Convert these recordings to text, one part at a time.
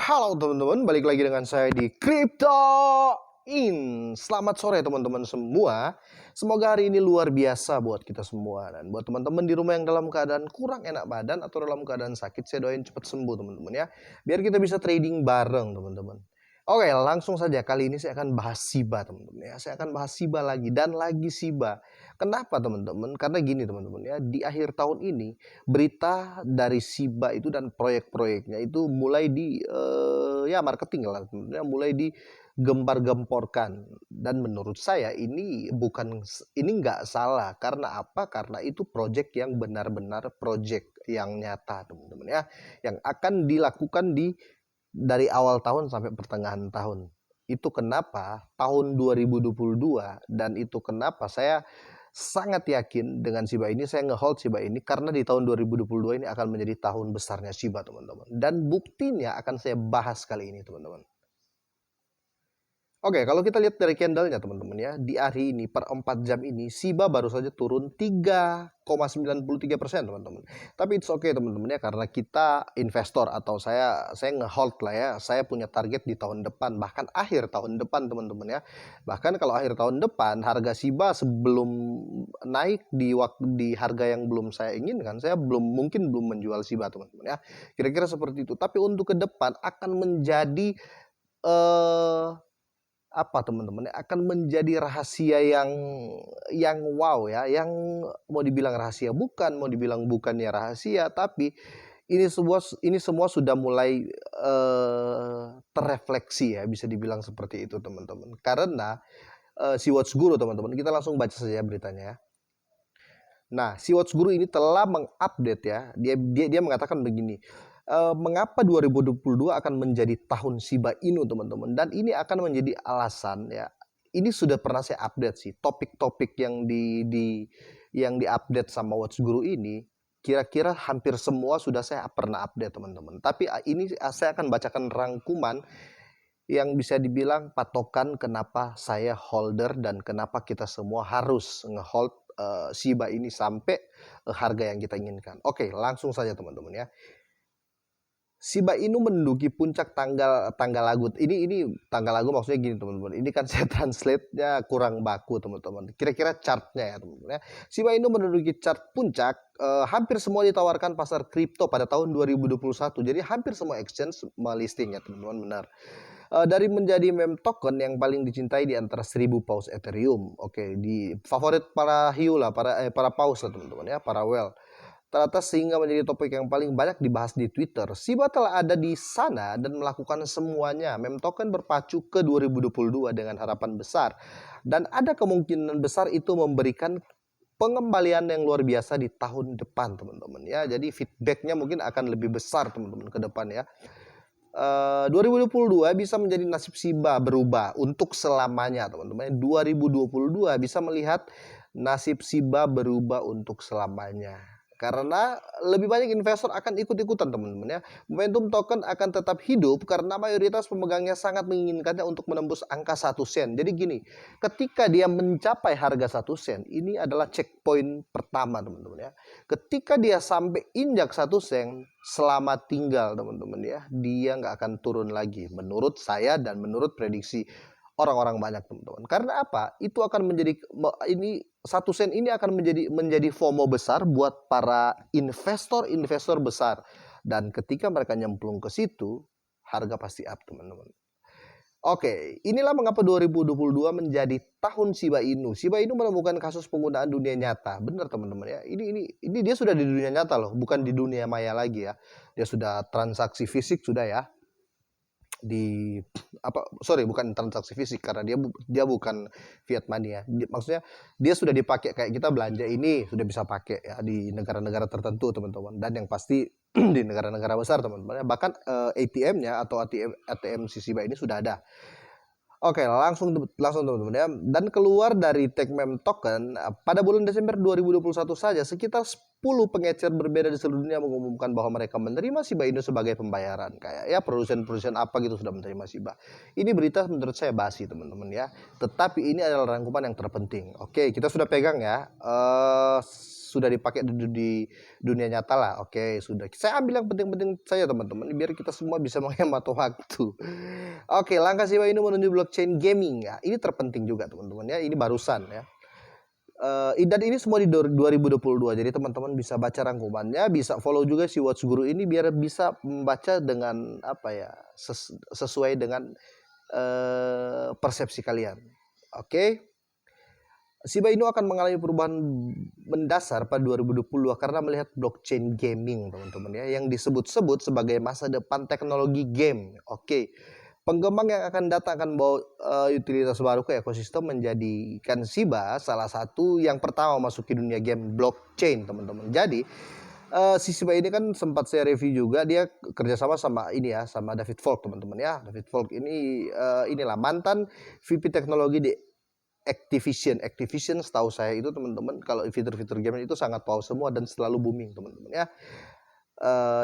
Halo teman-teman, balik lagi dengan saya di Crypto In. Selamat sore teman-teman semua. Semoga hari ini luar biasa buat kita semua. Dan buat teman-teman di rumah yang dalam keadaan kurang enak badan atau dalam keadaan sakit, saya doain cepat sembuh teman-teman ya. Biar kita bisa trading bareng teman-teman. Oke, langsung saja kali ini saya akan bahas SIBA teman-teman ya. Saya akan bahas SIBA lagi dan lagi SIBA. Kenapa teman-teman? Karena gini teman-teman ya, di akhir tahun ini berita dari SIBA itu dan proyek-proyeknya itu mulai di ya marketing lah teman-teman ya, mulai digembar-gemborkan. Dan menurut saya ini nggak salah. Karena apa? Karena itu proyek yang benar-benar proyek yang nyata teman-teman ya, yang akan dilakukan dari awal tahun sampai pertengahan tahun. Itu kenapa tahun 2022 dan itu kenapa saya sangat yakin dengan SIBA ini, saya ngehold SIBA ini karena di tahun 2022 ini akan menjadi tahun besarnya SIBA teman-teman. Dan buktinya akan saya bahas kali ini teman-teman. Oke, kalau kita lihat dari candlenya teman-teman ya, di hari ini per 4 jam ini SIBA baru saja turun 3,93% teman-teman. Tapi it's okay teman-teman ya, karena kita investor atau saya ngehold lah ya. Saya punya target di tahun depan, bahkan akhir tahun depan teman-teman ya. Bahkan kalau akhir tahun depan harga SIBA sebelum naik di harga yang belum saya inginkan, saya mungkin belum menjual SIBA teman-teman ya. Kira-kira seperti itu. Tapi untuk ke depan akan menjadi apa teman-teman, akan menjadi rahasia yang wow ya, yang mau dibilang rahasia bukan, mau dibilang bukannya rahasia, tapi ini semua sudah mulai terrefleksi ya, bisa dibilang seperti itu teman-teman. Karena si Watch Guru teman-teman, kita langsung baca saja beritanya ya. Nah, si Watch Guru ini telah mengupdate ya, dia mengatakan begini. Mengapa 2022 akan menjadi tahun Shiba Inu teman-teman, dan ini akan menjadi alasan ya, ini sudah pernah saya update sih topik-topik yang diupdate sama Watch Guru ini, kira-kira hampir semua sudah saya pernah update teman-teman. Tapi ini saya akan bacakan rangkuman yang bisa dibilang patokan kenapa saya holder dan kenapa kita semua harus ngehold Shiba ini sampai harga yang kita inginkan. Oke, langsung saja teman-teman ya. Shiba Inu menduduki puncak tanggal lagu. Ini tanggal lagu maksudnya gini teman-teman. Ini kan saya translate-nya kurang baku teman-teman. Kira-kira chartnya ya teman-teman ya. Shiba Inu menduduki chart puncak. Hampir semua ditawarkan pasar kripto pada tahun 2021. Jadi hampir semua exchange melistingnya teman-teman, benar. Dari menjadi meme token yang paling dicintai di antara 1000 paus Ethereum. Oke, di favorit para hiu lah, para paus lah teman-teman ya, para whale. Teratas sehingga menjadi topik yang paling banyak dibahas di Twitter. SIBA telah ada di sana dan melakukan semuanya. Meme token berpacu ke 2022 dengan harapan besar. Dan ada kemungkinan besar itu memberikan pengembalian yang luar biasa di tahun depan teman-teman ya. Jadi feedbacknya mungkin akan lebih besar teman-teman ke depan ya. 2022 bisa menjadi nasib SIBA berubah untuk selamanya teman-teman. 2022 bisa melihat nasib SIBA berubah untuk selamanya. Karena lebih banyak investor akan ikut-ikutan teman-teman ya. Momentum token akan tetap hidup karena mayoritas pemegangnya sangat menginginkannya untuk menembus angka 1 sen. Jadi gini, ketika dia mencapai harga 1 sen, ini adalah checkpoint pertama teman-teman ya. Ketika dia sampai injak 1 sen, selamat tinggal teman-teman ya. Dia nggak akan turun lagi menurut saya dan menurut prediksi orang-orang banyak teman-teman. Karena apa? Itu akan menjadi 1 sen ini akan menjadi FOMO besar buat para investor besar. Dan ketika mereka nyemplung ke situ, harga pasti up teman-teman. Oke, inilah mengapa 2022 menjadi tahun Shiba Inu. Shiba Inu menemukan kasus penggunaan dunia nyata. Benar teman-teman ya. Ini dia sudah di dunia nyata loh, bukan di dunia maya lagi ya. Dia sudah transaksi fisik sudah ya. Bukan transaksi fisik karena dia bukan fiat money ya. Maksudnya dia sudah dipakai kayak kita belanja ini sudah bisa pakai ya di negara-negara tertentu teman-teman, dan yang pasti di negara-negara besar teman-teman. Bahkan ATM-nya atau ATM Shiba ini sudah ada. Oke, langsung teman-teman ya. Dan keluar dari tag meme token pada bulan Desember 2021 saja sekitar pengecer berbeda di seluruh dunia mengumumkan bahwa mereka menerima Shiba Inu sebagai pembayaran. Kayak ya produsen-produsen apa gitu sudah menerima Shiba. Ini berita menurut saya basi teman-teman ya. Tetapi ini adalah rangkuman yang terpenting. Oke, kita sudah pegang ya. Sudah dipakai di dunia nyata lah. Oke, sudah. Saya ambil yang penting-penting saja teman-teman, biar kita semua bisa menghemat waktu. Oke, langkah Shiba Inu menuju blockchain gaming ya. Ini terpenting juga teman-teman ya. Ini barusan ya. Dan ini semua di 2022. Jadi teman-teman bisa baca rangkumannya, bisa follow juga si Watch Guru ini biar bisa membaca dengan apa ya, sesuai dengan persepsi kalian. Oke. Shiba Inu akan mengalami perubahan mendasar pada 2022 karena melihat blockchain gaming teman-teman ya, yang disebut-sebut sebagai masa depan teknologi game. Oke. Pengembang yang akan datang akan bawa utilitas baru ke ekosistem, menjadikan Shiba salah satu yang pertama masuk ke dunia game blockchain teman-teman. Jadi si Shiba ini kan sempat saya review juga, dia kerjasama sama ini ya, sama David Falk teman-teman ya. David Falk ini inilah mantan VP teknologi di Activision setahu saya itu teman-teman, kalau fitur-fitur game itu sangat power semua dan selalu booming teman-teman ya.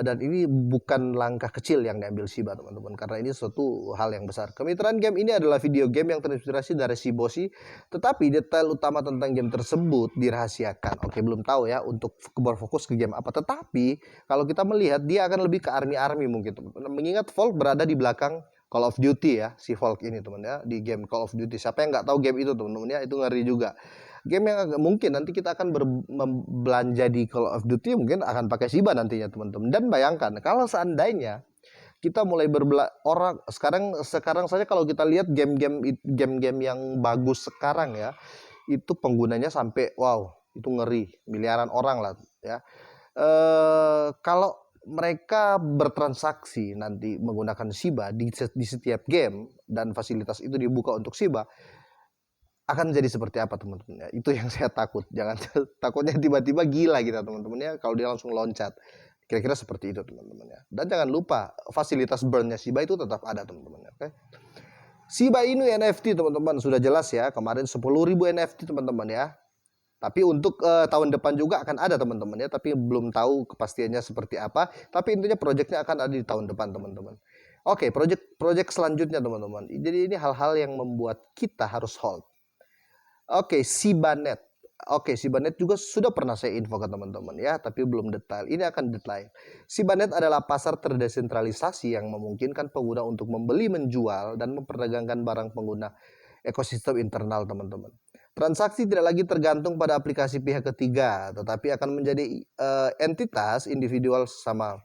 Dan ini bukan langkah kecil yang diambil Shiba teman-teman, karena ini suatu hal yang besar. Kemitraan game ini adalah video game yang terinspirasi dari Shiboshi, tetapi detail utama tentang game tersebut dirahasiakan. Oke, belum tahu ya untuk berfokus ke game apa. Tetapi kalau kita melihat dia akan lebih ke army mungkin teman-teman. Mengingat Volk berada di belakang Call of Duty ya, si Volk ini teman ya, di game Call of Duty. Siapa yang nggak tahu game itu teman-teman ya, itu ngeri juga. Game yang agak mungkin nanti kita akan belanja di Call of Duty mungkin akan pakai Shiba nantinya teman-teman. Dan bayangkan kalau seandainya kita mulai orang sekarang saja kalau kita lihat game-game yang bagus sekarang ya, itu penggunanya sampai wow, itu ngeri, miliaran orang lah ya. Kalau mereka bertransaksi nanti menggunakan Shiba di setiap game dan fasilitas itu dibuka untuk Shiba, akan jadi seperti apa teman-teman ya? Itu yang saya takut. Jangan takutnya tiba-tiba gila kita teman-teman ya, kalau dia langsung loncat. Kira-kira seperti itu teman-teman ya. Dan jangan lupa fasilitas burn-nya Shiba itu tetap ada teman-teman ya. Oke. Shiba Inu NFT teman-teman sudah jelas ya, kemarin 10.000 NFT teman-teman ya. Tapi untuk tahun depan juga akan ada teman-teman ya, tapi belum tahu kepastiannya seperti apa. Tapi intinya proyeknya akan ada di tahun depan teman-teman. Oke, proyek selanjutnya teman-teman. Jadi ini hal-hal yang membuat kita harus hold. Oke, Shibanet. Oke, Shibanet juga sudah pernah saya info ke teman-teman ya, tapi belum detail. Ini akan detail. Shibanet adalah pasar terdesentralisasi yang memungkinkan pengguna untuk membeli, menjual, dan memperdagangkan barang pengguna ekosistem internal teman-teman. Transaksi tidak lagi tergantung pada aplikasi pihak ketiga, tetapi akan menjadi entitas individual sama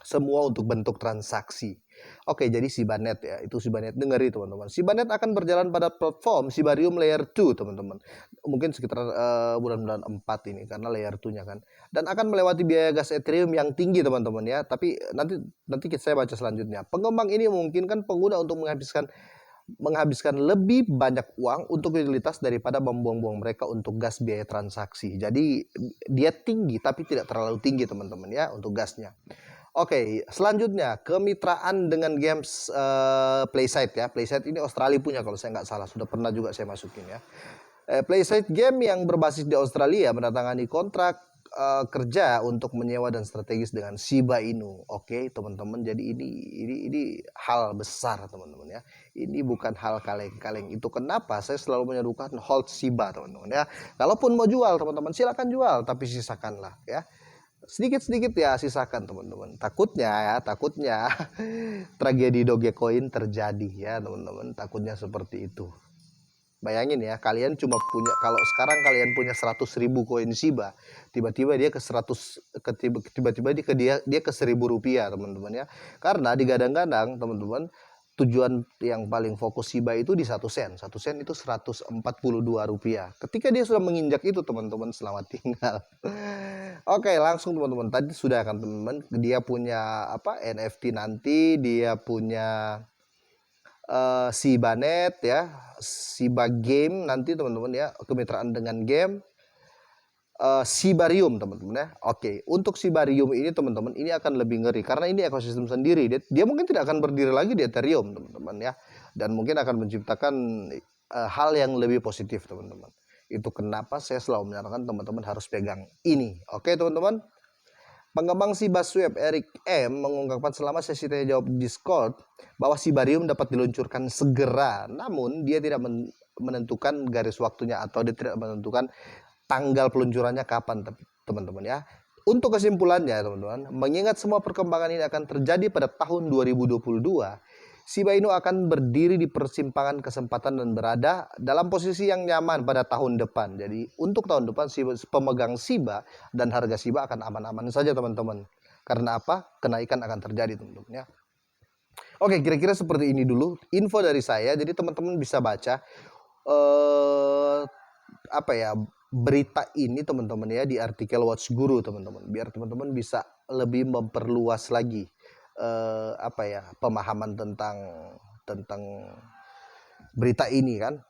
semua untuk bentuk transaksi. Oke, jadi Shibanet ya, itu Shibanet, dengeri teman-teman. Shibanet akan berjalan pada platform Shibarium Layer 2 teman-teman. Mungkin sekitar bulan-bulan 4 ini karena Layer 2-nya kan. Dan akan melewati biaya gas Ethereum yang tinggi teman-teman ya. Tapi nanti saya baca selanjutnya. Pengembang ini memungkinkan pengguna untuk menghabiskan lebih banyak uang untuk utilitas daripada membuang-buang mereka untuk gas biaya transaksi. Jadi dia tinggi tapi tidak terlalu tinggi teman-teman ya untuk gasnya. Oke, selanjutnya kemitraan dengan games Playsight ya. Playsight ini Australia punya kalau saya nggak salah, sudah pernah juga saya masukin ya. Playsight game yang berbasis di Australia menandatangani kontrak kerja untuk menyewa dan strategis dengan Shiba Inu. Oke, teman-teman. Jadi ini hal besar, teman-teman ya. Ini bukan hal kaleng-kaleng. Itu kenapa saya selalu menyerukan hold Shiba, teman-teman ya. Kalaupun mau jual, teman-teman, silakan jual, tapi sisakanlah ya. Sedikit-sedikit ya sisakan, teman-teman. Takutnya tragedi Dogecoin terjadi ya, teman-teman. Takutnya seperti itu. Bayangin ya, kalian cuma punya, kalau sekarang kalian punya 100.000 koin Shiba, tiba-tiba dia ke 100, tiba-tiba dia ke 1.000 rupiah, teman-teman ya. Karena digadang-gadang, teman-teman, tujuan yang paling fokus Shiba itu di 1 sen. 1 sen itu 142 rupiah. Ketika dia sudah menginjak itu, teman-teman, selamat tinggal. Oke, langsung teman-teman. Tadi sudah kan teman-teman, dia punya apa NFT nanti, dia punya Shibanet ya, Shiba Game nanti teman-teman ya, kemitraan dengan game. Shibarium teman-teman ya. Oke, untuk Shibarium ini teman-teman, ini akan lebih ngeri karena ini ekosistem sendiri. Dia mungkin tidak akan berdiri lagi di Ethereum teman-teman ya, dan mungkin akan menciptakan hal yang lebih positif teman-teman. Itu kenapa saya selalu menyarankan teman-teman harus pegang ini. Oke teman-teman. Pengembang Shiba Swap Eric M mengungkapkan selama sesi tanya jawab Discord bahwa Shibarium dapat diluncurkan segera, namun dia tidak menentukan garis waktunya atau dia tidak menentukan tanggal peluncurannya kapan, teman-teman ya. Untuk kesimpulannya teman-teman, mengingat semua perkembangan ini akan terjadi pada tahun 2022, Shiba Inu akan berdiri di persimpangan kesempatan dan berada dalam posisi yang nyaman pada tahun depan. Jadi untuk tahun depan pemegang Shiba dan harga Shiba akan aman-aman saja teman-teman. Karena apa? Kenaikan akan terjadi teman-teman ya. Oke, kira-kira seperti ini dulu info dari saya. Jadi teman-teman bisa baca apa ya, berita ini teman-teman ya di artikel Watch Guru teman-teman, biar teman-teman bisa lebih memperluas lagi apa ya, pemahaman tentang berita ini kan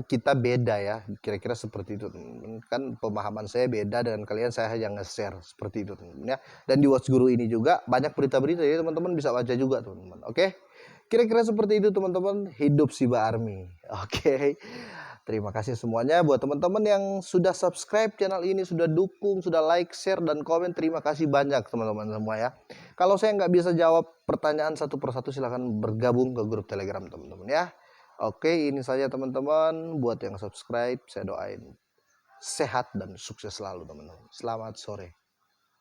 kita beda ya, kira-kira seperti itu teman-teman. Kan pemahaman saya beda dengan kalian, saya hanya nge-share seperti itu teman-teman ya. Dan di Watch Guru ini juga banyak berita-berita ya, teman-teman bisa baca juga teman-teman. Oke, kira-kira seperti itu teman-teman. Hidup Shiba Army. Oke. Terima kasih semuanya buat teman-teman yang sudah subscribe channel ini, sudah dukung, sudah like, share, dan komen. Terima kasih banyak teman-teman semua ya. Kalau saya nggak bisa jawab pertanyaan satu persatu, silahkan bergabung ke grup Telegram teman-teman ya. Oke, ini saja teman-teman. Buat yang subscribe, saya doain sehat dan sukses selalu teman-teman. Selamat sore.